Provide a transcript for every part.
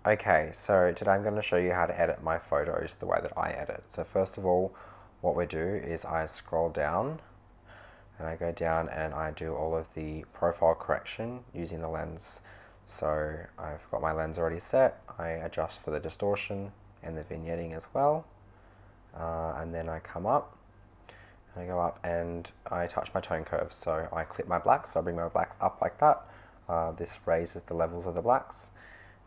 Okay, so today I'm going to show you how to edit my photos the way that I edit. So first of all, what we do is I scroll down and I go down and I do all of the profile correction using the lens. So I've got my lens already set. I adjust for the distortion and the vignetting as well. And then I come up and I go up and I touch my tone curves. So I clip my blacks, so I bring my blacks up like that. This raises the levels of the blacks.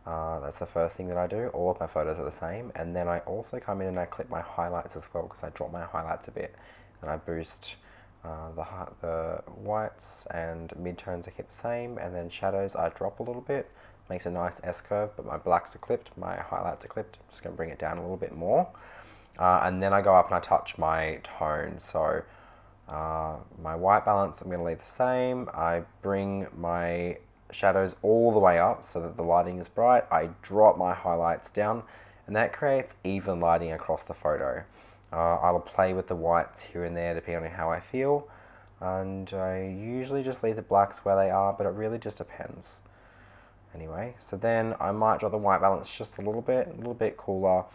That's the first thing that I do. All of my photos are the same. And then I also come in and I clip my highlights as well because I drop my highlights a bit. And I boost the whites and midtones I keep the same. And then shadows I drop a little bit. Makes a nice S-curve, but my blacks are clipped, my highlights are clipped. I'm just going to bring it down a little bit more. And then I go up and I touch my tone. So my white balance I'm going to leave the same. I bring my shadows all the way up so that the lighting is bright. I drop my highlights down and that creates even lighting across the photo. I'll play with the whites here and there depending on how I feel, and I usually just leave the blacks where they are, but it really just depends. Anyway, so then I might drop the white balance just a little bit cooler.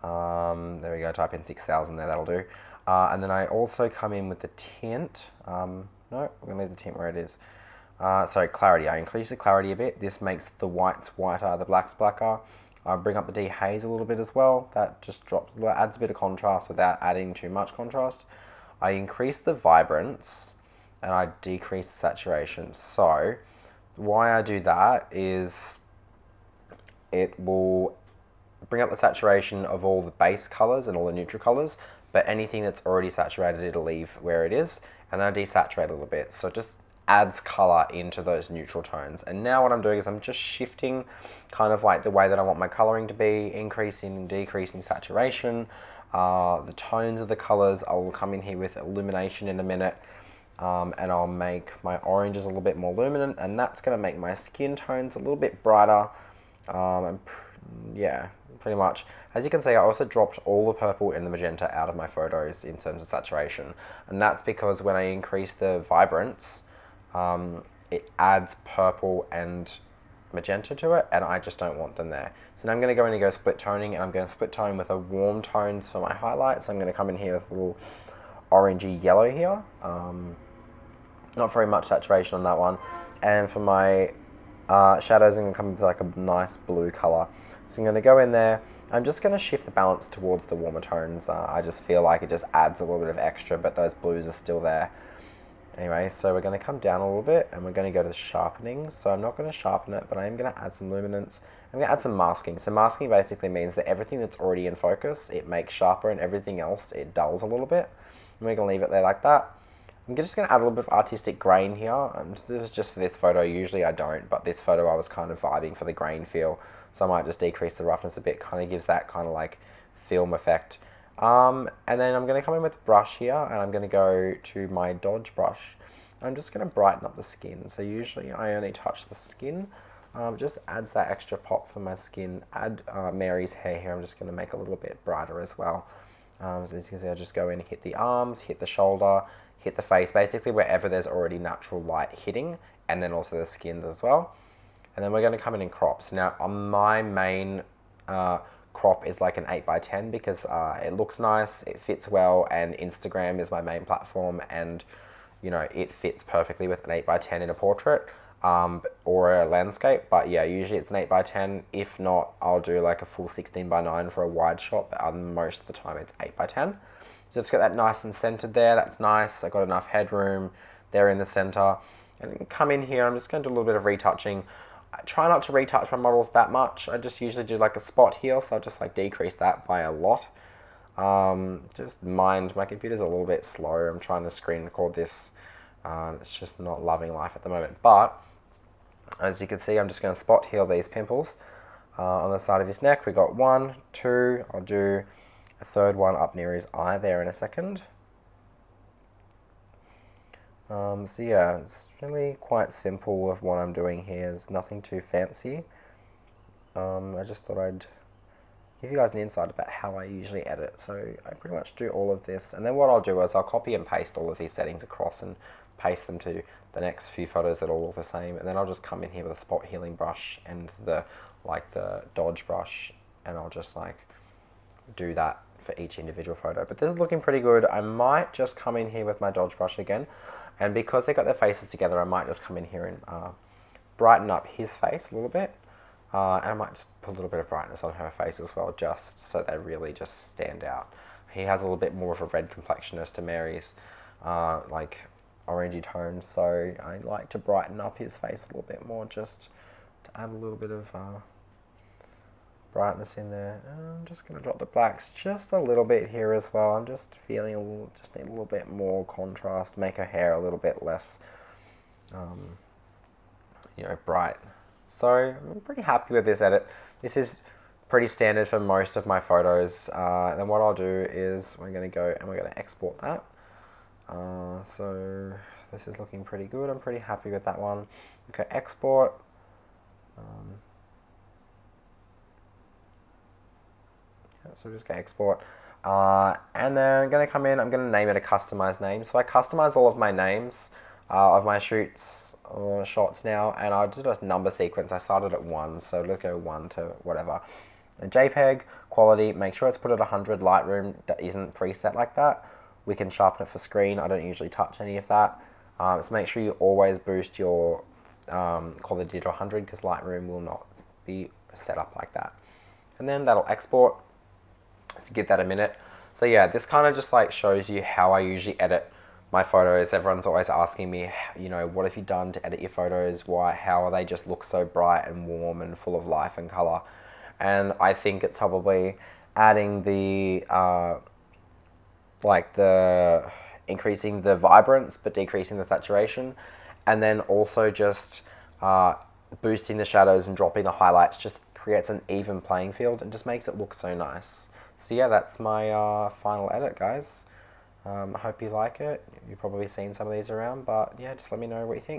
There we go, type in 6,000 there, that'll do. And then I also come in with the tint. No, we're gonna leave the tint where it is. Sorry, clarity. I increase the clarity a bit. This makes the whites whiter, the blacks blacker. I bring up the dehaze a little bit as well. That just adds a bit of contrast without adding too much contrast. I increase the vibrance and I decrease the saturation. So why I do that is it will bring up the saturation of all the base colors and all the neutral colors, but anything that's already saturated, it'll leave where it is, and then I desaturate a little bit. So it just adds color into those neutral tones. And now what I'm doing is I'm just shifting kind of like the way that I want my coloring to be, increasing and decreasing saturation, the tones of the colors. I'll come in here with illumination in a minute, and I'll make my oranges a little bit more luminant, and that's going to make my skin tones a little bit brighter. Yeah, pretty much. As you can see, I also dropped all the purple and the magenta out of my photos in terms of saturation, and that's because when I increase the vibrance, it adds purple and magenta to it, and I just don't want them there. So now I'm going to go in and go split toning, and I'm going to split tone with a warm tones for my highlights. I'm going to come in here with a little orangey yellow here. Not very much saturation on that one. And for my shadows, I'm going to come with like a nice blue color. So I'm going to go in there. I'm just going to shift the balance towards the warmer tones. I just feel like it just adds a little bit of extra, but those blues are still there. Anyway, so we're going to come down a little bit and we're going to go to the sharpening. So I'm not going to sharpen it, but I am going to add some luminance. I'm going to add some masking. So masking basically means that everything that's already in focus, it makes sharper, and everything else, it dulls a little bit. And we're going to leave it there like that. I'm just going to add a little bit of artistic grain here. This is just for this photo. Usually I don't, but this photo I was kind of vibing for the grain feel. So I might just decrease the roughness a bit. Kind of gives that kind of like film effect. And then I'm going to come in with the brush here, and I'm going to go to my Dodge brush. I'm just going to brighten up the skin. So usually I only touch the skin. Just adds that extra pop for my skin. Add Mary's hair here. I'm just going to make a little bit brighter as well. So as you can see, I just go in and hit the arms, hit the shoulder, hit the face, basically wherever there's already natural light hitting, and then also the skin as well. And then we're going to come in crops. Now, on my main crop is like an 8x10 because it looks nice, it fits well, and Instagram is my main platform, and you know, it fits perfectly with an 8x10 in a portrait or a landscape. But yeah, usually it's an 8x10. If not, I'll do like a full 16x9 for a wide shot, but most of the time it's 8x10. So just get that nice and centered there. That's nice. I got enough headroom there in the center. And come in here, I'm just going to do a little bit of retouching. I try not to retouch my models that much. I just usually do like a spot here, so I'll just like decrease that by a lot. Just mind, my computer's a little bit slow. I'm trying to screen record this. It's just not loving life at the moment. But as you can see, I'm just going to spot heal these pimples on the side of his neck. We got 1, 2. I'll do a third one up near his eye there in a second. So yeah, it's really quite simple with what I'm doing here. There's nothing too fancy. I just thought I'd give you guys an insight about how I usually edit. So I pretty much do all of this, and then what I'll do is I'll copy and paste all of these settings across and paste them to the next few photos that'll look the same, and then I'll just come in here with a spot healing brush and the dodge brush, and I'll just like do that for each individual photo. But this is looking pretty good. I might just come in here with my dodge brush again, and because they got their faces together, I might just come in here and brighten up his face a little bit, and I might just put a little bit of brightness on her face as well, just so they really just stand out. He has a little bit more of a red complexion as to Mary's like orangey tones, so I like to brighten up his face a little bit more, just to add a little bit of brightness in there. I'm just going to drop the blacks just a little bit here as well. I'm just feeling just need a little bit more contrast, make her hair a little bit less, bright. So I'm pretty happy with this edit. This is pretty standard for most of my photos. And then what I'll do is we're going to go and we're going to export that. So this is looking pretty good. I'm pretty happy with that one. Okay, export. So just go export. And then I'm going to come in, I'm going to name it a customized name. So I customize all of my names of my shoots or shots now, and I did a number sequence. I started at 1, so let's go 1 to whatever. And JPEG, quality, make sure it's put at 100. Lightroom that isn't preset like that. We can sharpen it for screen. I don't usually touch any of that. So make sure you always boost your quality to 100 because Lightroom will not be set up like that. And then that'll export. Let's give that a minute. So yeah, this kind of just like shows you how I usually edit my photos. Everyone's always asking me, what have you done to edit your photos? How they just look so bright and warm and full of life and color? And I think it's probably adding the increasing the vibrance but decreasing the saturation, and then also just boosting the shadows and dropping the highlights just creates an even playing field and just makes it look so nice. So yeah, that's my final edit, guys. I hope you like it. You've probably seen some of these around, but yeah, just let me know what you think.